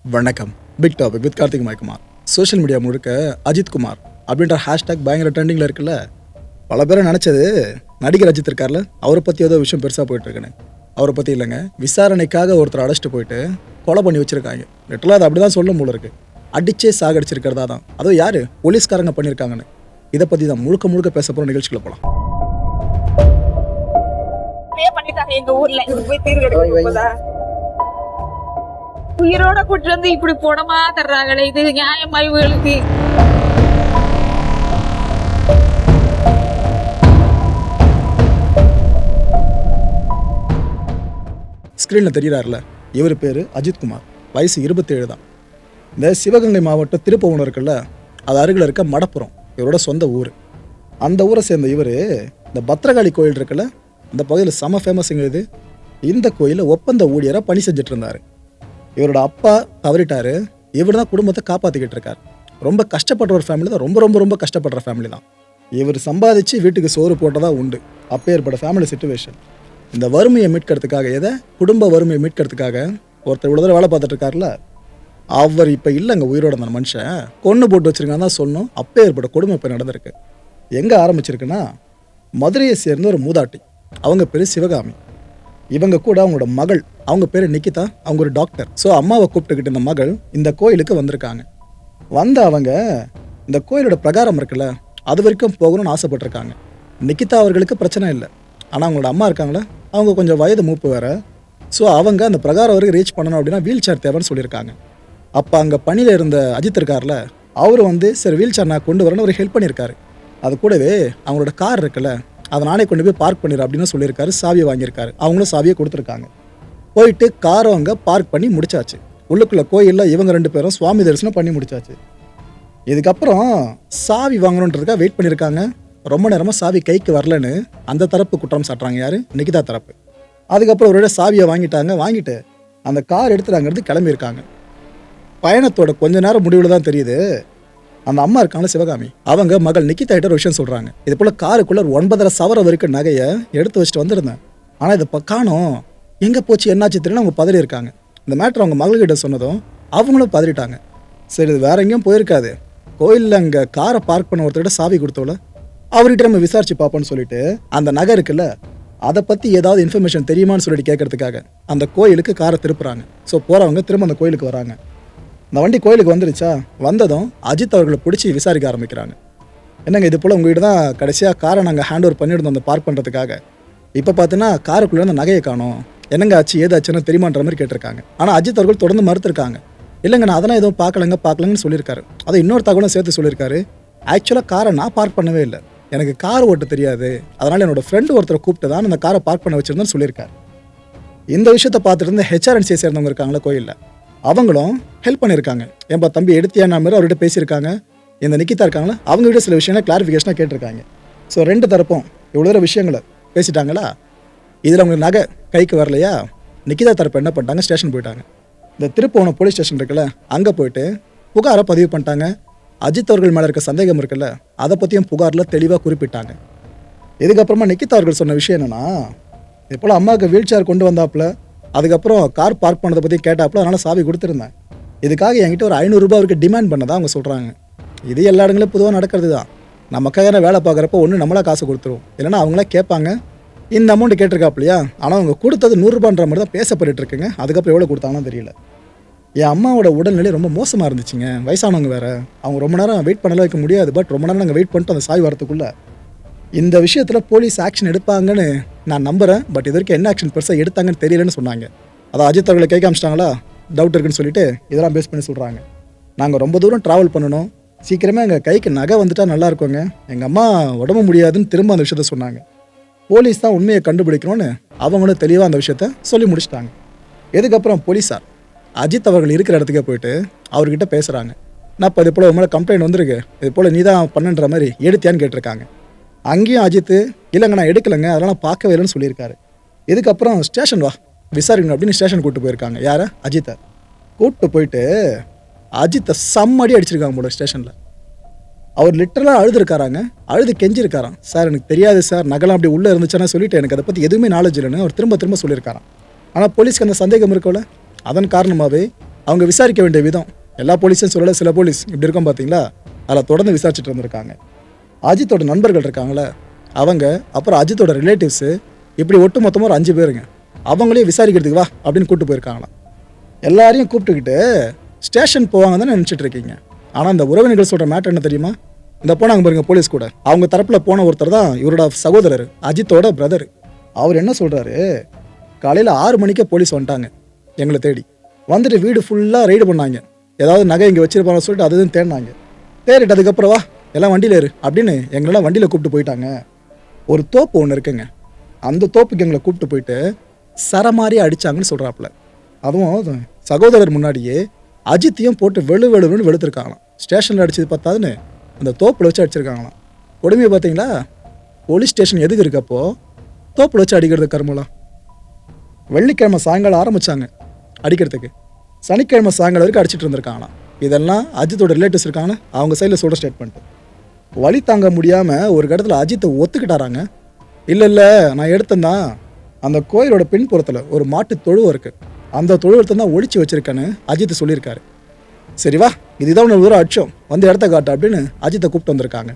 வணக்கம். Big topic with Karthik Maikumar. Social media முழுக்க அஜித் குமார் அப்படின்ற ஹேஷ்டாக் பயங்கர ட்ரெண்டிங்கில் இருக்குல்ல. பல பேரை நினச்சது நடிகர் அஜித் இருக்கார்ல, அவரை பற்றி ஏதோ விஷயம் பெருசாக போயிட்டுருக்குன்னு. அவரை பற்றி இல்லைங்க, விசாரணைக்காக ஒருத்தர் அழைச்சிட்டு போயிட்டு கொலை பண்ணி வச்சுருக்காங்க. நெட்டில் அது அப்படி தான் சொல்லும் போல இருக்குது. அடிச்சே சாகடிச்சிருக்கிறதா தான். அதுவும் யார் போலீஸ்காரங்க பண்ணியிருக்காங்கன்னு. இதை பற்றி தான் முழுக்க முழுக்க பேச போகிற நிகழ்ச்சிக்குள்ள போகலாம். எங்க ஊர்ல உயிரோட கூட்டு வந்து இப்படி போனமா தர்றாங்களே, இது நியாயமா இவங்களுக்கு? ஸ்க்ரீனில் தெரிகிறார்ல, இவர் பேர் அஜித் குமார். வயசு 27 தான். இந்த சிவகங்கை மாவட்டம் திருப்பவனம் இருக்குல்ல, அது அருகில் இருக்க மடப்புறம் இவரோட சொந்த ஊர். அந்த ஊரை சேர்ந்த இவர் இந்த பத்ரகாளி கோயில் இருக்குல்ல, அந்த பகுதியில் செம ஃபேமஸுங்க இது. இந்த கோயிலில் ஒப்பந்த ஊழியராக பணி செஞ்சுட்டு இருந்தார். இவரோட அப்பா தவறிட்டார். இவர் தான் குடும்பத்தை காப்பாற்றிக்கிட்டு இருக்கார். ரொம்ப கஷ்டப்படுற ஒரு ஃபேமிலி தான், ரொம்ப ரொம்ப ரொம்ப கஷ்டப்படுற ஃபேமிலி தான். இவர் சம்பாதிச்சு வீட்டுக்கு சோறு போட்டதாக உண்டு. அப்பேற்பட்ட ஃபேமிலி சிச்சுவேஷன். இந்த வறுமையை மீட்கிறதுக்காக, குடும்ப வறுமையை மீட்கிறதுக்காக ஒருத்தர் இவ்வளோ தூரம் வேலை பார்த்துட்டு இருக்காருல, அவர் இப்போ இல்லைங்க உயிரோட. அந்த மனுஷன் கொன்று போட்டு வச்சுருக்காங்க தான் சொல்லணும். அப்பேற்பட்ட கொடுமை இப்போ நடந்திருக்கு. எங்கே ஆரம்பிச்சிருக்குன்னா, மதுரையை சேர்ந்த ஒரு மூதாட்டி, அவங்க பேர் சிவகாமி. இவங்க கூட அவங்களோட மகள், அவங்க பேர் நிக்கிதா, அவங்க ஒரு டாக்டர். ஸோ அம்மாவை கூப்பிட்டுக்கிட்டு இந்த மகள் இந்த கோயிலுக்கு வந்திருக்காங்க. அவங்க இந்த கோயிலோட பிரகாரம் இருக்குல்ல, அது வரைக்கும் போகணும்னு ஆசைப்பட்டிருக்காங்க. நிக்கிதா அவர்களுக்கு பிரச்சனை இல்லை. ஆனால் அவங்களோட அம்மா இருக்காங்களே, அவங்க கொஞ்சம் வயது மூப்பு வேறு. ஸோ அவங்க அந்த பிரகாரம் வரைக்கும் ரீச் பண்ணணும் அப்படின்னா வீல் சேர் தேவைன்னு சொல்லியிருக்காங்க. அப்போ அங்கே பணியில் இருந்த அஜித் இருக்கார்ல, அவர் சரி வீல் சேர் நான் கொண்டு வரேன்னு ஒரு ஹெல்ப் பண்ணியிருக்காரு. அது கூடவே அவங்களோட கார் இருக்குல்ல, அதை நானே கொண்டு போய் பார்க் பண்ணிடு அப்படின்னு சொல்லியிருக்காரு. சாவியை வாங்கியிருக்காரு. அவங்களும் சாவியை கொடுத்துருக்காங்க. போயிட்டு காரை அங்கே பார்க் பண்ணி முடிச்சாச்சு. உள்ளுக்குள்ள கோயிலில் இவங்க 2 பேரும் சுவாமி தரிசனம் பண்ணி முடிச்சாச்சு. இதுக்கப்புறம் சாவி வாங்கணுன்றதுக்காக வெயிட் பண்ணியிருக்காங்க. ரொம்ப நேரமாக சாவி கைக்கு வரலன்னு அந்த தரப்பு குற்றம் சாட்டுறாங்க. யார்? நிகிதா தரப்பு. அதுக்கப்புறம் ஒரு சாவியை வாங்கிட்டு அந்த கார் எடுத்துட்டாங்கிறது கிளம்பியிருக்காங்க. பயணத்தோட கொஞ்ச நேரம் முடிவில் தான் தெரியுது, அந்த அம்மா இருக்காங்கள சிவகாமி, அவங்க மகள் நிக்கிதா கிட்ட ஒரு விஷயம் சொல்கிறாங்க. இது போல் காருக்குள்ளே ஒரு 9.5 சவரம் வரைக்கும் நகையை எடுத்து வச்சுட்டு வந்திருந்தேன். ஆனால் இதை காணோம், எங்கே போச்சு என்னாச்சு தெரியல. அவங்க பதறி இருக்காங்க. இந்த மேட்ரு அவங்க மகள்கிட்ட சொன்னதும் அவங்களும் பதறிட்டாங்க. சரி, இது வேற எங்கேயும் போயிருக்காது, கோயிலில் அங்கே காரை பார்க் பண்ண ஒருத்தர்கிட்ட சாவி கொடுத்தோல, அவர்கிட்ட நம்ம விசாரிச்சு பார்ப்போம்னு சொல்லிட்டு அந்த நகை இருக்குல்ல, அதை பற்றி ஏதாவது இன்ஃபர்மேஷன் தெரியுமான்னு சொல்லிட்டு கேட்கறதுக்காக அந்த கோயிலுக்கு காரை திருப்புறாங்க. ஸோ போகிறவங்க திரும்ப அந்த கோயிலுக்கு வராங்க. இந்த வண்டி கோயிலுக்கு வந்துருச்சா, வந்ததும் அஜித் அவர்களை பிடிச்சி விசாரிக்க ஆரம்பிக்கிறாங்க. என்னங்க இது போல் உங்கள்கிட்ட தான் கடைசியாக காரை நாங்கள் ஹேண்ட் ஓவர் பண்ணியிருந்தோம் அந்த பார்க் பண்ணுறதுக்காக. இப்போ பார்த்தீங்கன்னா காருக்குள்ளே அந்த நகையை காணோம், என்னங்க ஆச்சு ஏதாச்சுன்னு தெரியுமான்ற மாதிரி கேட்டிருக்காங்க. ஆனால் அஜித் அவர்கள் தொடர்ந்து மறுத்திருக்காங்க. இல்லைங்க நான் அதெல்லாம் எதுவும் பார்க்கலங்கன்னு சொல்லியிருக்காரு. அதை இன்னொரு தகவலும் சேர்த்து சொல்லியிருக்காரு. ஆக்சுவலாக காரை நான் பார்க் பண்ணவே இல்லை, எனக்கு கார் ஓட்ட தெரியாது, அதனால் என்னோடய ஃப்ரெண்டு ஒருத்தரை கூப்பிட்டு தான் அந்த காரை பார்க் பண்ண வச்சுருந்தேன்னு சொல்லியிருக்காரு. இந்த விஷயத்தை பார்த்துட்டு இருந்த ஹெச்ஆர்என்சியை சேர்ந்தவங்க இருக்காங்களா கோயிலில், அவங்களும் ஹெல்ப் பண்ணியிருக்காங்க. ஏன்பா தம்பி எடுத்தியான மாதிரி அவர்கிட்ட பேசியிருக்காங்க. இந்த நிக்கிதா இருக்காங்களா, அவங்ககிட்ட சில விஷயங்களை கிளாரிஃபிகேஷனாக கேட்டிருக்காங்க. ஸோ 2 தரப்பும் இவ்வளோ விஷயங்களை பேசிட்டாங்களா. இதில் அவங்க நகை கைக்கு வரலையா, நிக்கிதா தரப்பு என்ன பண்ணிட்டாங்க, ஸ்டேஷன் போயிட்டாங்க. இந்த திருப்பவனம் போலீஸ் ஸ்டேஷன் இருக்குல்ல, அங்கே போயிட்டு புகாரை பதிவு பண்ணிட்டாங்க. அஜித் அவர்கள் மேலே இருக்க சந்தேகம் இருக்குல்ல, அதை பற்றியும் புகாரில் தெளிவாக குறிப்பிட்டாங்க. இதுக்கப்புறமா நிக்கிதா அவர்கள் சொன்ன விஷயம் என்னென்னா, இது போல் அம்மாவுக்கு வீல் சேர் கொண்டு வந்தாப்புல, அதுக்கப்புறம் கார் பார்க் பண்ணதை பற்றி கேட்டாப்புல, அதனால் சாவி கொடுத்துருந்தேன். இதுக்காக என்கிட்ட ஒரு 500 ரூபா அவருக்கு டிமாண்ட் பண்ணதான் அவங்க சொல்கிறாங்க. இது எல்லா இடங்களும் பொதுவாக நடக்கிறது தான். நமக்காக வேலை பார்க்குறப்போ ஒன்று நம்மளா காசு கொடுத்துருவோம், இல்லைனா அவங்களே கேட்பாங்க. இந்த அமௌண்ட் கேட்டிருக்காப்லையா, ஆனால் அவங்க கொடுத்தது 100 ரூபான்ற மாதிரி தான் பேசப்பட்டு இருக்குங்க. அதுக்கப்புறம் எவ்வளோ கொடுத்தாங்கன்னு தெரியல. என் அம்மாவோட உடல்நிலை ரொம்ப மோசமாக இருந்துச்சுங்க, வயசானவங்க வேறு, அவங்க ரொம்ப நேரம் வெயிட் பண்ணலாம் வைக்க முடியாது. பட் ரொம்ப நேரம் நாங்கள் வெயிட் பண்ணிட்டு அந்த சாவி வரத்துக்குள்ளே இந்த விஷயத்தில் போலீஸ் ஆக்ஷன் எடுப்பாங்கன்னு நான் நம்புகிறேன். பட் இது வரைக்கும் என்ன ஆக்ஷன் பெருசாக எடுத்தாங்கன்னு தெரியலன்னு சொன்னாங்க. அதை அஜித் அவர்களை கை காமிச்சிட்டாங்களா, டவுட் இருக்குன்னு சொல்லிட்டு இதெல்லாம் பேஸ் பண்ணி சொல்கிறாங்க. நாங்கள் ரொம்ப தூரம் ட்ராவல் பண்ணணும், சீக்கிரமே எங்கள் கைக்கு நகை வந்துட்டால் நல்லா இருக்குங்க, எங்கள் அம்மா உடம்பு முடியாதுன்னு திரும்ப அந்த விஷயத்த சொன்னாங்க. போலீஸ் தான் உண்மையை கண்டுபிடிக்கணும்னு அவங்களும் தெளிவாக அந்த விஷயத்த சொல்லி முடிச்சிட்டாங்க. இதுக்கப்புறம் போலீஸார் அஜித் அவர்கள் இருக்கிற இடத்துக்கே போயிட்டு அவர்கிட்ட பேசுகிறாங்க. நான் இப்போ இது போல் உங்க மேலே கம்ப்ளைண்ட் வந்திருக்கு, இது போல் நீ தான் பண்ணுன்ற மாதிரி எடுத்தியான்னு கேட்டிருக்காங்க. அங்கேயும் அஜித் இல்லைங்க நான் எடுக்கலைங்க, அதெல்லாம் பார்க்கவே இல்லைன்னு சொல்லியிருக்காரு. இதுக்கப்புறம் ஸ்டேஷன் வா விசாரிக்கணும் அப்படின்னு ஸ்டேஷன் கூப்பிட்டு போயிருக்காங்க. யாரை? அஜித்தை கூப்பிட்டு போயிட்டு அஜித்தை செம்மடி அடிச்சிருக்காங்க போல ஸ்டேஷனில். அவர் லிட்டரலாக அழுதுருக்காராங்க, அழுது கெஞ்சிருக்காராம். சார் எனக்கு தெரியாது சார், நகலாம் அப்படி உள்ளே இருந்துச்சுன்னா சொல்லிட்டு எனக்கு அதை பற்றி எதுவுமே நாலேஜ் இல்லைன்னு அவர் திரும்ப சொல்லியிருக்காராம். ஆனால் போலீஸ்க்கு அந்த சந்தேகம் இருக்கல, அதன் காரணமாகவே அவங்க விசாரிக்க வேண்டிய விதம் எல்லா போலீஸும் சொல்லலை, சில போலீஸ் இப்படி இருக்கும் பார்த்தீங்களா, அதில் தொடர்ந்து விசாரிச்சுட்டு இருந்திருக்காங்க. அஜித்தோட நண்பர்கள் இருக்காங்களே அவங்க, அப்புறம் அஜித்தோட ரிலேட்டிவ்ஸு, இப்படி ஒட்டு மொத்தமாக ஒரு 5 பேருங்க அவங்களே விசாரிக்கிறதுக்கு வா அப்படின்னு கூப்பிட்டு போயிருக்காங்களாம். எல்லாரையும் கூப்பிட்டுக்கிட்டு ஸ்டேஷன் போவாங்க தானே நினச்சிட்டு இருக்கீங்க. ஆனால் அந்த உறவினர்கள் சொல்கிற மேட்டர் என்ன தெரியுமா? இந்த போனாங்க பாருங்க போலீஸ் கூட, அவங்க தரப்பில் போன ஒருத்தர் தான் இவரோட சகோதரர், அஜித்தோட பிரதர். அவர் என்ன சொல்கிறாரு, காலையில் 6 மணிக்கே போலீஸ் வந்துட்டாங்க எங்களை தேடி. வந்துட்டு வீடு ஃபுல்லாக ரைடு பண்ணாங்க, ஏதாவது நகை இங்கே வச்சிருப்பாங்கன்னு சொல்லிட்டு அதுவும் தேடினாங்க. தேடிட்டு அதுக்கப்புறம் வா எல்லாம் வண்டியில் ஏறு அப்படின்னு எங்களெல்லாம் வண்டியில் கூப்பிட்டு போயிட்டாங்க. ஒரு தோப்பு ஒன்று இருக்குங்க, அந்த தோப்புக்கு எங்களை கூப்பிட்டு போயிட்டு சரமாரி அடித்தாங்கன்னு சொல்கிறாப்புல. அதுவும் சகோதரர் முன்னாடியே அஜித்தையும் போட்டு வெளுன்னு வெளுத்துருக்காங்களாம். ஸ்டேஷனில் அடிச்சது பார்த்தாதுன்னு அந்த தோப்பில் வச்சு அடிச்சிருக்காங்களாம். கொடுமையை பார்த்தீங்களா? போலீஸ் ஸ்டேஷன் எதுக்கு இருக்கப்போ தோப்பில் வச்சு அடிக்கிறது கருமலாம். வெள்ளிக்கிழமை சாயங்காலம் ஆரம்பித்தாங்க அடிக்கிறதுக்கு, சனிக்கிழமை சாயங்காலம் வரைக்கும் அடிச்சிட்டு இருந்திருக்காங்களாம். இதெல்லாம் அஜித்தோட ரிலேட்டிவ்ஸ் இருக்காங்க, அவங்க சைடில் சொல்கிற ஸ்டேட்மெண்ட். வழி தாங்க முடியாமல் ஒரு இடத்துல அஜித்தை ஒத்துக்கிட்டாராங்க. இல்லை நான் எடுத்தேன்தான், அந்த கோயிலோட பின்புறத்தில் ஒரு மாட்டு தொழுவம் இருக்குது, அந்த தொழுவத்தை தான் ஒழிச்சு வச்சிருக்கேன்னு அஜித் சொல்லியிருக்காரு. சரி வா இதுதான் ஒன்று தூரம் அடிச்சோம், வந்து இடத்த காட்டு அப்படின்னு அஜித்தை கூப்பிட்டு வந்திருக்காங்க.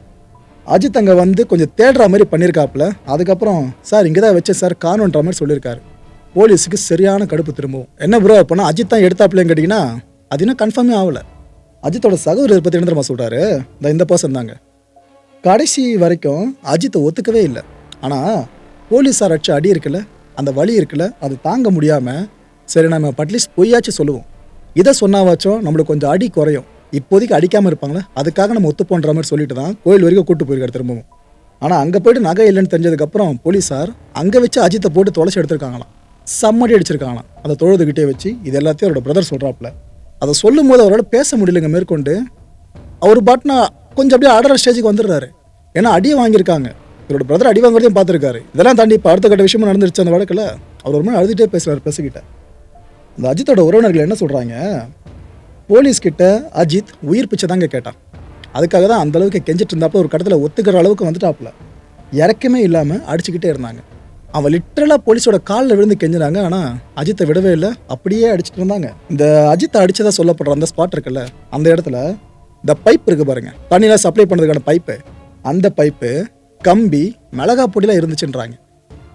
அஜித் அங்கே வந்து கொஞ்சம் தேடுற மாதிரி பண்ணியிருக்காப்புல. அதுக்கப்புறம் சார் இங்கே தான் வச்சேன் சார் காணுன்ற மாதிரி சொல்லியிருக்காரு. போலீஸுக்கு சரியான கடுப்பு திரும்பவும். என்ன ப்ரோ அப்போனா அஜித் தான் எடுத்தாப்புலன்னு கேட்டிங்கன்னா அது இன்னும் கன்ஃபார்மே ஆகலை. அஜித்தோட சகோதரர் பற்றி என்ன தெரியுமா சொல்கிறாரு, இந்த பர்சன் தாங்க. கடைசி வரைக்கும் அஜித்தை ஒத்துக்கவே இல்லை. ஆனால் போலீஸார் அடிச்ச அடி இருக்குல்ல, அந்த வலி இருக்குல்ல, அது தாங்க முடியாமல் சரி நம்ம அட்லீஸ்ட் பொய்யாச்சும் சொல்லுவோம், இதை சொன்னாவாச்சும் நம்மளுக்கு கொஞ்சம் அடி குறையும், இப்போதைக்கு அடிக்காமல் இருப்பாங்களே அதுக்காக நம்ம ஒத்துப்போன்ற மாதிரி சொல்லிட்டு தான் கோயில் வரைக்கும் கூப்பிட்டு போயிருக்காரு திரும்பவும். ஆனால் அங்கே போய்ட்டு நகை இல்லைன்னு தெரிஞ்சதுக்கப்புறம் போலீஸார் அங்கே வச்சு அஜித்தை போட்டு தொலைச்சி எடுத்திருக்காங்களாம், செம்மடி அடிச்சிருக்காங்களாம் அந்த தொழுதுகிட்டே வச்சு. இது எல்லாத்தையும் அவரோட பிரதர் சொல்கிறாப்புல. அதை சொல்லும் போது அவரோட பேச முடியலைங்க மேற்கொண்டு. அவர் பாட்னா கொஞ்சம் அப்படியே ஆடுற ஸ்டேஜுக்கு வந்துடுறாரு. ஏன்னா அடியை வாங்கியிருக்காங்க, இவரோட பிரதர் அடி வாங்குறதையும் பார்த்துருக்காரு. இதெல்லாம் தாண்டி இப்போ அடுத்த கட்ட விஷயமும் நடந்துருச்சு அந்த வழக்கில். அவர் ஒரு மாதிரி அழுதுகிட்டே பேசுகிறார் பேசிக்கிட்ட. அந்த அஜித்தோட உறவினர்கள் என்ன சொல்கிறாங்க, போலீஸ்கிட்ட அஜித் உயிர் பிச்சை தாங்க கேட்டான், அதுக்காக தான் அந்தளவுக்கு கெஞ்சிட்டு இருந்தாப்புல ஒரு கடத்தில் ஒத்துக்கிற அளவுக்கு வந்துட்டாப்புல. இறக்கமே இல்லாமல் அடிச்சுக்கிட்டே இருந்தாங்க. அவன் லிட்டரலாக போலீஸோட காலில் விழுந்து கெஞ்சினாங்க. ஆனால் அஜித்தை விடவே இல்லை, அப்படியே அடிச்சுட்டு இருந்தாங்க. இந்த அஜித்தை அடிச்சதா சொல்லப்படுற அந்த ஸ்பாட் இருக்குல்ல, அந்த இடத்துல இந்த பைப் இருக்குது பாருங்க, தண்ணியில் சப்ளை பண்ணுறதுக்கான பைப்பு, அந்த பைப்பு கம்பி மிளகா பொடியெலாம் இருந்துச்சுன்றாங்க.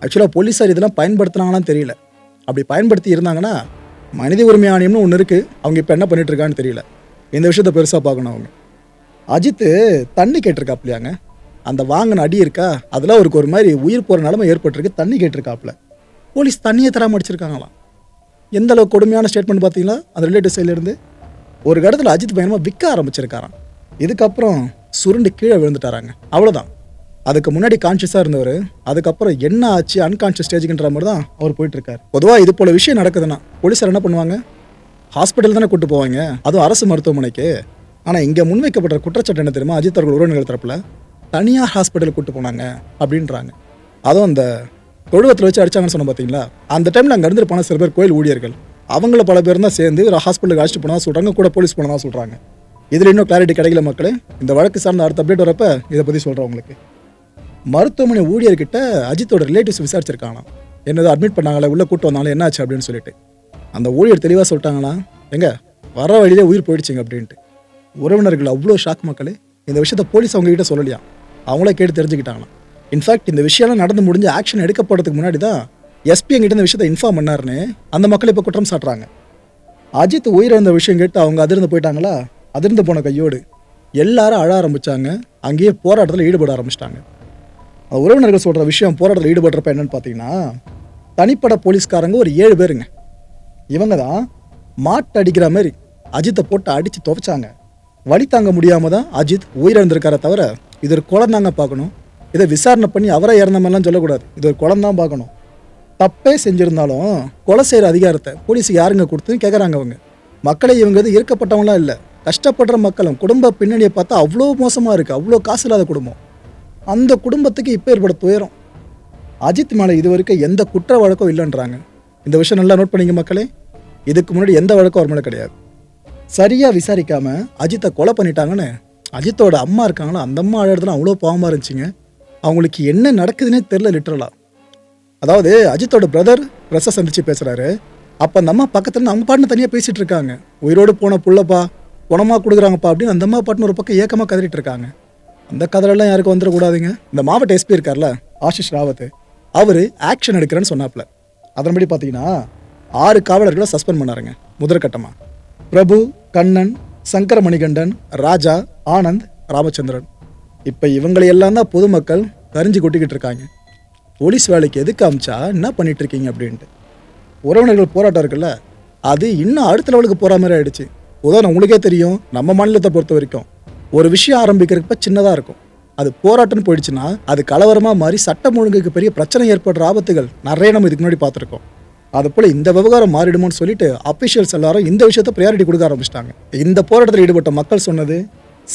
ஆக்சுவலாக போலீஸார் இதெல்லாம் பயன்படுத்தினாங்களான்னு தெரியல. அப்படி பயன்படுத்தி இருந்தாங்கன்னா மனித உரிமை ஆணையம்னு ஒன்று இருக்குது, அவங்க இப்போ என்ன பண்ணிட்டு இருக்கான்னு தெரியல. இந்த விஷயத்தை பெருசாக பார்க்கணும் அவங்க. அஜித்து தண்ணி கேட்டிருக்காப்லையாங்க, அந்த வாங்கின அடி இருக்கா அதெல்லாம் அவருக்கு ஒரு மாதிரி உயிர் போகிற நிலைமை ஏற்பட்டிருக்கு, தண்ணி கேட்டிருக்காப்புல. போலீஸ் தண்ணியை தராமல் அடிச்சிருக்காங்களாம். எந்த அளவுக்கு கொடுமையான ஸ்டேட்மெண்ட் பார்த்தீங்களா அந்த ரிலேட்டிவ் சைட்லேருந்து. ஒரு இடத்துல அஜித் பயணமாக விற்க ஆரம்பிச்சிருக்காராம். இதுக்கப்புறம் சுருண்டு கீழே விழுந்துட்டாராங்க, அவ்வளோதான். அதுக்கு முன்னாடி கான்ஷியஸாக இருந்தவர் அதுக்கப்புறம் என்ன ஆச்சு அன்கான்ஷியஸ் ஸ்டேஜுக்குன்ற மாதிரி தான் அவர் போயிட்டுருக்கார். பொதுவாக இது போல் விஷயம் நடக்குதுன்னா போலீஸார் என்ன பண்ணுவாங்க, ஹாஸ்பிட்டல் தானே கூப்பிட்டு போவாங்க, அதுவும் அரசு மருத்துவமனைக்கு. ஆனால் இங்கே முன்வைக்கப்பட்ட குற்றச்சாட்டு என்ன தெரியுமா, அஜித் அவர்கள் உறவினர்கள் தரப்பில் தனியார் ஹாஸ்பிட்டலுக்கு கூப்பிட்டு போனாங்க அப்படின்றாங்க. அதுவும் அந்த தொழுவத்தில் வச்சு அடிச்சாங்கன்னு சொன்ன பார்த்தீங்களா, அந்த டைமில் அங்கே இருந்து போன சில பேர் கோயில் ஊழியர்கள், அவங்கள பல பேர் தான் சேர்ந்து ஒரு ஹாஸ்பிட்டலுக்கு அழைச்சிட்டு போனதா சொல்கிறாங்க, கூட போலீஸ் போனதா சொல்கிறாங்க. இதில் இன்னும் கிளாரிட்டி கிடைக்கல மக்களே. இந்த வழக்கு சார்ந்த அடுத்த அப்டேட் வரப்போ இதை பற்றி சொல்கிறேன் உங்களுக்கு. மருத்துவமனை ஊழியர்கிட்ட அஜித்தோட ரிலேட்டிவ்ஸ் விசாரிச்சிருக்காங்களாம், என்னது அட்மிட் பண்ணாங்களே உள்ளே கூட்டு வந்தாங்களே என்னாச்சு அப்படின்னு சொல்லிட்டு. அந்த ஊழியர் தெளிவாக சொல்லிட்டாங்களா, எங்க வர வழியிலே உயிர் போயிடுச்சிங்க அப்படின்ட்டு. உறவினர்கள் அவ்வளோ ஷாக் மக்களே. இந்த விஷயத்த போலீஸ் அவங்ககிட்ட சொல்லலையா, அவங்களே கேட்டு தெரிஞ்சுக்கிட்டாங்களாம். இன்ஃபேக்ட் இந்த விஷயம்லாம் நடந்து முடிஞ்சு ஆக்ஷன் எடுக்கப்படுறதுக்கு முன்னாடி தான் எஸ்பி எங்கிட்ட இந்த விஷயத்தை இன்ஃபார்ம் பண்ணாருன்னு அந்த மக்கள் இப்போ குற்றம் சாட்டுறாங்க. அஜித் உயிரிழந்த விஷயம் கேட்டு அவங்க அதிர்ந்து போயிட்டாங்களா, அதிர்ந்து போன கையோடு எல்லாரும் அழ ஆரம்பித்தாங்க, அங்கேயே போராட்டத்தில் ஈடுபட ஆரம்பிச்சிட்டாங்க. உறவினர்கள் சொல்கிற விஷயம் போராட்டத்தில் ஈடுபடுறப்ப என்னென்னு பார்த்தீங்கன்னா, தனிப்பட போலீஸ்காரங்க ஒரு 7 பேருங்க, இவங்க தான் மாட்டு அடிக்கிற மாதிரி அஜித்தை போட்டு அடித்து துவைச்சாங்க. வழி தாங்க முடியாமல் தான் அஜித் உயிரிழந்திருக்கார தவிர இது ஒரு குளம் தாங்க பார்க்கணும். இதை விசாரணை பண்ணி அவரை இறந்த மாதிரிலாம் சொல்லக்கூடாது, இது ஒரு குளம் தான் பார்க்கணும். தப்பே செஞ்சுருந்தாலும் கொலை செய்கிற அதிகாரத்தை போலீஸுக்கு யாருங்க கொடுத்துன்னு கேட்குறாங்க அவங்க. மக்களை இவங்க இது இருக்கப்பட்டவங்களாம் இல்லை, கஷ்டப்படுற மக்களும். குடும்ப பின்னணியை பார்த்தா அவ்வளோ மோசமாக இருக்குது, அவ்வளோ காசு இல்லாத குடும்பம். அந்த குடும்பத்துக்கு இப்போ ஏற்பட துயரம். அஜித் மேலே இது வரைக்கும் எந்த குற்ற வழக்கம் இல்லைன்றாங்க. இந்த விஷயம் நல்லா நோட் பண்ணிங்க மக்களே, இதுக்கு முன்னாடி எந்த வழக்கம் அவர் மேலே கிடையாது. சரியாக விசாரிக்காமல் அஜித்தை கொலை பண்ணிட்டாங்கன்னு அஜித்தோட அம்மா இருக்காங்களோ அந்த அம்மா அழகிறதுலாம் அவ்வளோ பாவமாக இருந்துச்சுங்க. அவங்களுக்கு என்ன நடக்குதுன்னே தெரில லிட்டரலாக. அதாவது அஜித்தோட பிரதர் ப்ரெஸ்ஸை சந்தித்து பேசுகிறாரு, அப்போ அந்த அம்மா பக்கத்துல இருந்து அவங்க பாட்டுன்னு தனியாக பேசிட்டு இருக்காங்க. உயிரோடு போன புள்ளப்பா பணமாக கொடுக்குறாங்கப்பா அப்படின்னு அந்த அம்மா பாட்டுன்னு ஒரு பக்கம் ஏக்கமாக கதறிட்டு இருக்காங்க. அந்த கதறெல்லாம் யாருக்கும் வந்துடக்கூடாதுங்க. இந்த மாவட்ட எஸ்பி இருக்கார்ல ஆஷிஷ் ராவத், அவர் ஆக்ஷன் எடுக்கிறேன்னு சொன்னாப்ல. அதன்படி பார்த்தீங்கன்னா 6 காவலர்களை சஸ்பெண்ட் பண்ணாருங்க முதற்கட்டமாக. பிரபு, கண்ணன், சங்கர மணிகண்டன், ராஜா, ஆனந்த், ராமச்சந்திரன். இப்போ இவங்களையெல்லாம் தான் பொதுமக்கள் கரிஞ்சு கொட்டிக்கிட்டு இருக்காங்க. போலீஸ் வேலைக்கு எதுக்கு அமிச்சா என்ன பண்ணிட்டு இருக்கீங்க அப்படின்ட்டு. உறவினர்கள் போராட்டம் இருக்குல்ல, அது இன்னும் அடுத்த லெவலுக்கு போகிற மாதிரி ஆயிடுச்சு. உதாரணம் உங்களுக்கே தெரியும், நம்ம மாநிலத்தை பொறுத்த வரைக்கும் ஒரு விஷயம் ஆரம்பிக்கிறப்ப சின்னதாக இருக்கும், அது போராட்டம்னு போயிடுச்சுன்னா அது கலவரமாக மாறி சட்டம் ஒழுங்குக்கு பெரிய பிரச்சனை ஏற்படுற ஆபத்துகள் நிறைய நம்ம இதுக்கு முன்னாடி பார்த்துருக்கோம். அது போல் இந்த விவகாரம் மாறிடுமோன்னு சொல்லிட்டு அஃபிஷியல்ஸ் எல்லாரும் இந்த விஷயத்தை ப்ரையாரிட்டி கொடுக்க ஆரம்பிச்சிட்டாங்க. இந்த போராட்டத்தில் ஈடுபட்ட மக்கள் சொன்னது,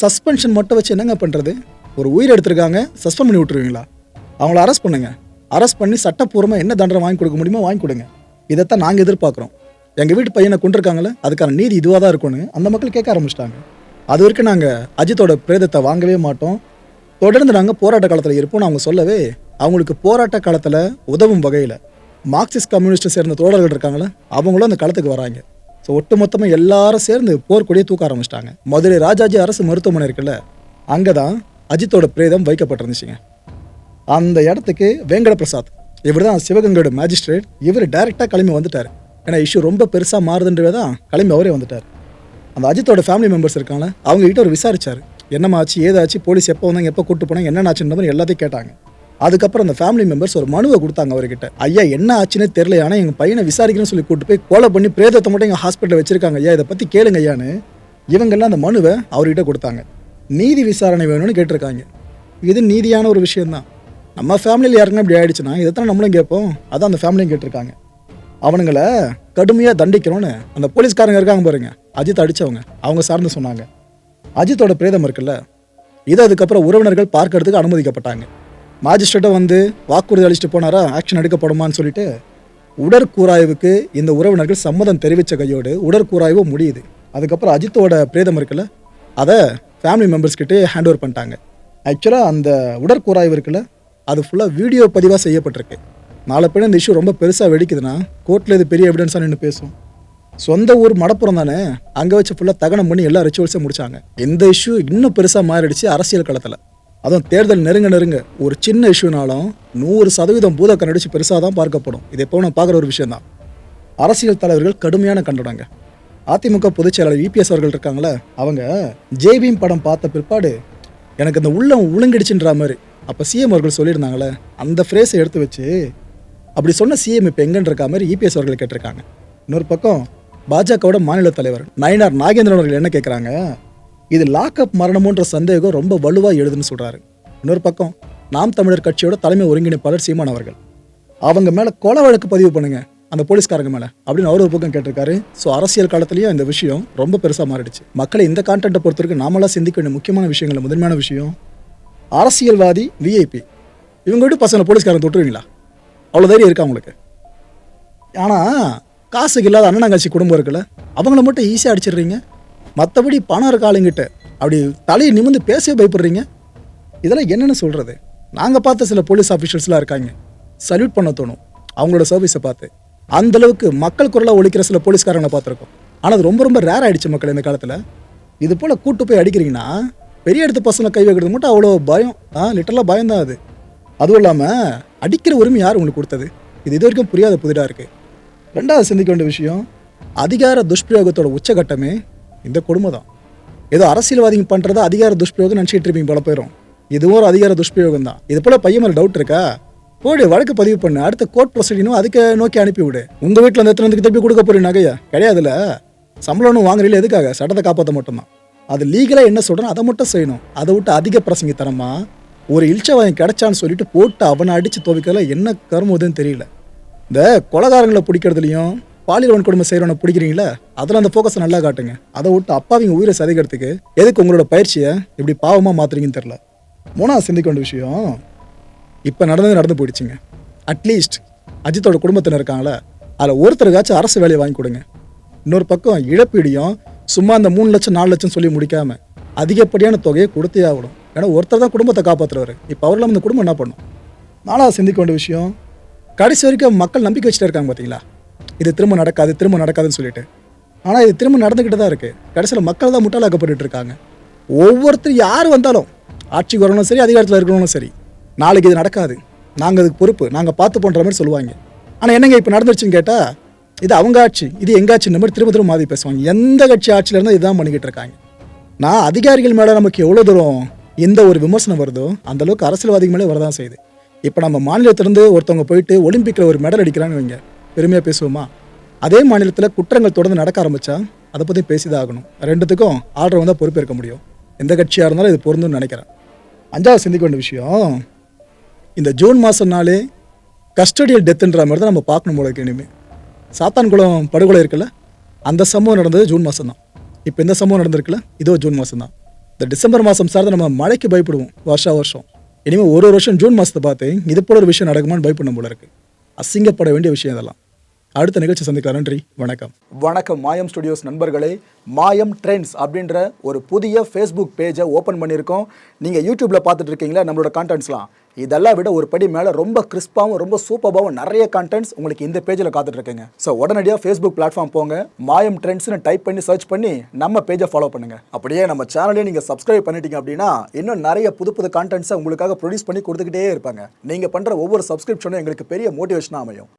சஸ்பென்ஷன் மட்டும் வச்சு என்னங்க பண்ணுறது, ஒரு உயிர் எடுத்திருக்காங்க, சஸ்பெண்ட் பண்ணி விட்டுருவீங்களா? அவங்கள அரெஸ்ட் பண்ணுங்க, அரெஸ்ட் பண்ணி சட்டப்பூர்வமாக என்ன தண்டனை வாங்கி கொடுக்க முடியுமோ வாங்கி கொடுங்க. இதைத்தான் நாங்கள் எதிர்பார்க்குறோம். எங்கள் வீட்டு பையனை கொண்டிருக்காங்களே, அதுக்கான நீதி இதுவாக தான் இருக்கும்னு அந்த மக்கள் கேட்க ஆரம்பிச்சிட்டாங்க. அது வரைக்கும் நாங்கள் அஜித்தோட பிரேதத்தை வாங்கவே மாட்டோம், தொடர்ந்து நாங்கள் போராட்ட காலத்தில் இருப்போம்னு அவங்க சொல்லவே, அவங்களுக்கு போராட்ட காலத்தில் உதவும் வகையில் மார்க்சிஸ்ட் கம்யூனிஸ்ட்டை சேர்ந்த தோழர்கள் இருக்காங்களே, அவங்களும் அந்த களத்துக்கு வராங்க. ஸோ ஒட்டுமொத்தமாக எல்லாரும் சேர்ந்து போர்க்கொடியை தூக்க ஆரம்பிச்சிட்டாங்க. மதுரை ராஜாஜி அரசு மருத்துவமனை இருக்குல்ல, அங்கே தான் அஜித்தோட பிரேதம் வைக்கப்பட்டிருந்துச்சுங்க. அந்த இடத்துக்கு வேங்கட பிரசாத், இவர் தான் சிவகங்கையோட மேஜிஸ்ட்ரேட், இவர் டைரெக்டாக கிளம்பி வந்துட்டார். ஏன்னா இஷ்யூ ரொம்ப பெருசாக மாறுதுன்றவே தான் கிளம்பி அவரே வந்துட்டார். அந்த அஜித்தோட ஃபேமிலி மெம்பர்ஸ் இருக்காங்களே, அவங்ககிட்ட அவர் விசாரிச்சார், என்னமாச்சு ஏதாச்சு, போலீஸ் எப்போ வந்தாங்க, எப்போ கூப்பிட்டு போனாங்க, என்ன ஆச்சுன்ற மாதிரி எல்லாத்தையும் கேட்டாங்க. அதுக்கப்புறம் அந்த ஃபேமிலி மெம்பர்ஸ் ஒரு மனுவை கொடுத்தாங்க அவர்கிட்ட. ஐயா என்ன ஆச்சுன்னே தெரியல, ஆனால் எங்கள் பையனை விசாரிக்கணும்னு சொல்லி கூப்பிட்டு போய் கொலை பண்ணி பிரேதத்தை மட்டும் எங்கள் ஹாஸ்பிட்டலில் வச்சிருக்காங்க ஐயா, இதை பற்றி கேளுங்க ஐயான்னு இவங்கெல்லாம் அந்த மனுவை அவர்கிட்ட கொடுத்தாங்க. நீதி விசாரணை வேணும்னு கேட்டிருக்காங்க. இது நீதியான ஒரு விஷயம்தான். நம்ம ஃபேமிலியில் யாருக்குன்னா இப்படி ஆயிடுச்சுன்னா இதைத்தான் நம்மளும் கேட்போம், அதான் அந்த ஃபேமிலியும் கேட்டிருக்காங்க. அவனுங்களை கடுமையாக தண்டிக்கணும்னு அந்த போலீஸ்காரங்க இருக்காங்க பாருங்க, அஜித் அடித்தவங்க, அவங்க சார்ந்து சொன்னாங்க. அஜித்தோட பிரேதம் இருக்குல்ல, இது அதுக்கப்புறம் உறவினர்கள் பார்க்கறதுக்கு அனுமதிக்கப்பட்டாங்க. மாஜிஸ்ட்ரேட்டை வந்து வாக்குறுதி அளிச்சுட்டு போனாரா ஆக்ஷன் எடுக்கப்படுமான்னு சொல்லிட்டு உடற்கூராய்வுக்கு இந்த உறவினர்கள் சம்மதம் தெரிவித்த கையோடு உடற்கூராய்வு முடியுது. அதுக்கப்புறம் அஜித்தோட பிரேதம் இருக்குல்ல, அதை ஃபேமிலி மெம்பர்ஸ்கிட்டே ஹேண்ட் ஓவர் பண்ணிட்டாங்க. ஆக்சுவலாக அந்த உடற்கூராய்வு இருக்குல்ல, அது ஃபுல்லாக வீடியோ பதிவாக செய்யப்பட்டிருக்கு. நாளை பின்ன இந்த இஷ்யூ ரொம்ப பெருசாக வெடிக்குதுன்னா கோர்ட்டில் இது பெரிய எவிடன்ஸாக நின்று பேசும். சொந்த ஊர் மடப்புறம் தானே, அங்கே வச்சு ஃபுல்லாக தகனம் பண்ணி எல்லா ரிச்சுவல்ஸும் முடிச்சாங்க. இந்த இஷ்யூ இன்னும் பெருசாக மாறிடுச்சு அரசியல் களத்தில். அதுவும் தேர்தல் நெருங்க ஒரு சின்ன இஷ்யூனாலும் 100% பூதக்கம் நடிச்சு பெருசாக தான் பார்க்கப்படும். இது எப்போ நான் பார்க்குற ஒரு விஷயம் தான். அரசியல் தலைவர்கள் கடுமையான கண்டனங்க. அதிமுக பொதுச் செயலாளர் இபிஎஸ் அவர்கள் இருக்காங்களே, அவங்க ஜேவிஎம் படம் பார்த்த பிற்பாடு எனக்கு இந்த உள்ளம் உளுங்கிடுச்சுன்ற மாதிரி அப்போ சிஎம் அவர்கள் சொல்லியிருந்தாங்களே, அந்த ஃப்ரேஸை எடுத்து வச்சு அப்படி சொன்ன சிஎம் இப்போ எங்கன்னு இருக்கா மாதிரி இபிஎஸ் அவர்கள் கேட்டிருக்காங்க. இன்னொரு பக்கம் பாஜகவோட மாநில தலைவர் நயினார் நாகேந்திரன் அவர்கள் என்ன கேட்குறாங்க, இது லாக்அப் மரணமோன்ற சந்தேகம் ரொம்ப வலுவாக எழுதுன்னு சொல்கிறாரு. இன்னொரு பக்கம் நாம் தமிழர் கட்சியோட தலைமை ஒருங்கிணைப்பாளர் சீமான் அவர்கள், அவங்க மேலே கொலை வழக்கு பதிவு பண்ணுங்க அந்த போலீஸ்காரங்க மேலே அப்படின்னு அவர் ஒரு பக்கம் கேட்டிருக்காரு. ஸோ அரசியல் காலத்துலேயும் இந்த விஷயம் ரொம்ப பெருசாக மாறிடுச்சு. மக்களை இந்த கான்டென்ட்டை பொறுத்த வரைக்கும் நாமெல்லாம் சிந்திக்க வேண்டிய முக்கியமான விஷயங்கள், முதன்மையான விஷயம், அரசியல்வாதி விஐபி இவங்க விட்டு பசங்களை போலீஸ்காரங்க தொட்டுருவீங்களா? அவ்வளோ தைரியம் இருக்கா அவங்களுக்கு? ஆனால் காசுக்கு இல்லாத அண்ணனாங்காட்சி குடும்பம் இருக்குல்ல, அவங்கள மட்டும் ஈஸியாக அடிச்சிடுறீங்க. மற்றபடி பணம் இருக்க ஆளுங்கிட்ட அப்படி தலையை நிமிந்து பேசவே பயப்படுறீங்க. இதெல்லாம் என்னென்னு சொல்கிறது? நாங்கள் பார்த்த சில போலீஸ் ஆஃபீஸர்ஸ்லாம் இருக்காங்க, சல்யூட் பண்ண தோணும் அவங்களோட சர்வீஸை பார்த்து. அந்தளவுக்கு மக்கள் குரலாக ஒழிக்கிற சில போலீஸ்காரங்களை பார்த்துருக்கோம். ஆனால் அது ரொம்ப ரொம்ப ரேர் ஆகிடுச்சு மக்கள் இந்த காலத்தில். இது போல் கூட்டு போய் அடிக்கிறீங்கன்னா பெரிய இடத்து பசங்களை கை வைக்கிறது மட்டும் அவ்வளோ பயம், லிட்டரலாக பயம்தான் அது. அதுவும் இல்லாமல் அடிக்கிற உரிமை யார் உங்களுக்கு கொடுத்தது? இது வரைக்கும் புரியாத புதிராக இருக்குது. ரெண்டாவது சிந்திக்க வேண்டிய விஷயம், அதிகார துஷ்பிரயோகத்தோட உச்சகட்டமே இந்த கொடுமை தான். ஏதோ அரசியல்வாதிங்க பண்ணுறதா அதிகார துஷ்பிரயோகம் நினச்சிட்டு இருப்பீங்க பல பேரும். இதுவும் ஒரு அதிகார துஷ்பிரயோகம் தான். இது போல் பையன் மேலே டவுட் இருக்கா, போடு வழக்கு பதிவு பண்ணு, அடுத்த கோர்ட் ப்ரொசீடிங்கும் அதுக்கு நோக்கி அனுப்பிவிடு. உங்கள் வீட்டில் அந்த எத்தனை திருப்பி கொடுக்க போறீங்க நகையா? கிடையாதுல்ல. சம்பளம் ஒன்றும் வாங்குறீங்களா? எதுக்காக? சட்டத்தை காப்பாற்ற மட்டும்தான். அது லீகலாக என்ன சொல்கிறோம் அதை மட்டும் செய்யணும். அதை விட்டு அதிக பிரசங்கித்தனமா ஒரு இல்ச்சவாயம் கிடைச்சான்னு சொல்லிட்டு போட்டு அவனை அடித்து துவைக்கிறதுல என்ன கருமுதுன்னு தெரியல. இந்த கொலகாரங்களை பிடிக்கிறதுலையும் பாலியல் வன்கொடுமை செய்கிறவனை பிடிக்கிறீங்களா, அதில் அந்த ஃபோக்கஸை நல்லா காட்டுங்க. அதை விட்டு அப்பாவிங்க உயிரை சதைக்கிறதுக்கு எதுக்கு உங்களோட பயிற்சியை இப்படி பாவமாக மாற்றுறீங்கன்னு தெரில. மூணாவது சிந்திக்க வேண்டிய விஷயம், இப்போ நடந்து போயிடுச்சுங்க. அட்லீஸ்ட் அஜித்தோட குடும்பத்தினர் இருக்காங்களே, அதில் ஒருத்தருக்காச்சும் அரசு வேலையை வாங்கி கொடுங்க. இன்னொரு பக்கம் இழப்பீடியும் சும்மா அந்த 3 லட்சம் 4 லட்சம் சொல்லி முடிக்காமல் அதிகப்படியான தொகையை கொடுத்தே ஆகணும். ஏன்னா ஒருத்தர் தான் குடும்பத்தை காப்பாற்றுறவர். இப்போ அவரெல்லாம் இந்த குடும்பம் என்ன பண்ணும்? நாலாவது சிந்திக்க வேண்டிய விஷயம், கடைசி வரைக்கும் மக்கள் நம்பிக்கை வச்சுட்டு இருக்காங்க பார்த்தீங்களா, இது திரும்ப நடக்காதுன்னு சொல்லிட்டு. ஆனால் இது திரும்ப நடந்துக்கிட்டு தான் இருக்குது. கடைசியில் மக்கள் தான் முட்டாளாக்கப்பட்டு இருக்காங்க. ஒவ்வொருத்தர் யார் வந்தாலும், ஆட்சிக்கு வரணும் சரி, அதிகாரத்தில் இருக்கணும் சரி, நாளைக்கு இது நடக்காது, நாங்கள் அதுக்கு பொறுப்பு, நாங்கள் பார்த்து போன்ற மாதிரி சொல்லுவாங்க. ஆனால் என்னங்க இப்போ நடந்துருச்சுன்னு கேட்டால், இது அவங்க ஆட்சி, இது எங்கள் ஆட்சி, இந்த மாதிரி திரும்ப மாறி பேசுவாங்க. எந்த கட்சி ஆட்சியில் இருந்தால் இதுதான் பண்ணிக்கிட்டு இருக்காங்க. நான் அதிகாரிகள் மேலே நமக்கு எவ்வளோ தூரம் எந்த ஒரு விமர்சனம் வருதோ அந்தளவுக்கு அரசியல்வாதிகள் மேலே வரதான் செய்யுது. இப்போ நம்ம மாநிலத்திலேருந்து ஒருத்தவங்க போயிட்டு ஒலிம்பிக்கில் ஒரு மெடல் அடிக்கிறான்னு வைங்க, பெருமையாக பேசுவோமா? அதே மாநிலத்தில் குற்றங்கள் தொடர்ந்து நடக்க ஆரம்பித்தா அதை பற்றி பேசிதான் ஆகணும். ரெண்டுத்துக்கும் ஆர்டர் வந்தால் பொறுப்பேற்க முடியும். எந்த கட்சியாக இருந்தாலும் இது பொருந்தும்னு நினைக்கிறேன். 5வது சிந்திக்க வேண்டிய விஷயம், இந்த ஜூன் மாதம்னாலே கஸ்டடியல் டெத்துன்ற மாதிரி தான் நம்ம பார்க்கணும் போல இருக்கு. இனிமேல் சாத்தான்குளம் படுகொலை இருக்குல்ல, அந்த சம்பவம் நடந்தது ஜூன் மாதம் தான். இப்போ இந்த சம்பவம் நடந்திருக்குல்ல, இதோ ஜூன் மாதம் தான். இந்த டிசம்பர் மாதம் சார்ந்து நம்ம மழைக்கு பயப்படுவோம் வருஷம். இனிமேல் ஒரு வருஷம் ஜூன் மாதத்தை பார்த்து இது போல ஒரு விஷயம் நடக்குமான்னு பயப்படணும் போல இருக்கு. அசிங்கப்பட வேண்டிய விஷயம் இதெல்லாம். அடுத்த நிகழ்ச்சி சந்திக்கலாம். நன்றி, வணக்கம். மாயம் ஸ்டுடியோஸ் நண்பர்களே, மாயம் ட்ரெண்ட்ஸ் அப்படின்ற ஒரு புதிய ஃபேஸ்புக் பேஜை ஓப்பன் பண்ணியிருக்கோம். நீங்கள் யூடியூப்பில் பார்த்துட்டு இருக்கீங்களா நம்மளோட கான்டென்ட்ஸ்லாம், இதெல்லாம் விட ஒரு படி மேலே ரொம்ப கிறிஸ்பாகவும் ரொம்ப சூப்பராகவும் நிறைய கான்டென்ட்ஸ் உங்களுக்கு இந்த பேஜில் காத்துட்ருக்குங்க. ஸோ உடனடியாக ஃபேஸ்புக் பிளாட்ஃபார்ம் போங்க, மாயம் ட்ரெண்ட்ஸ்னு டைப் பண்ணி சர்ச் பண்ணி நம்ம பேஜை ஃபாலோ பண்ணுங்கள். அப்படியே நம்ம சேனலையும் நீங்கள் சப்ஸ்கிரைப் பண்ணிட்டீங்க அப்படின்னா இன்னும் நிறைய புது கான்டென்ட்ஸை உங்களுக்காக ப்ரொடியூஸ் பண்ணி கொடுத்துக்கிட்டே இருப்பாங்க. நீங்கள் பண்ணுற ஒவ்வொரு சப்ஸ்கிரிப்ஷனும் எங்களுக்கு பெரிய மோட்டிவேஷனாக அமையும்.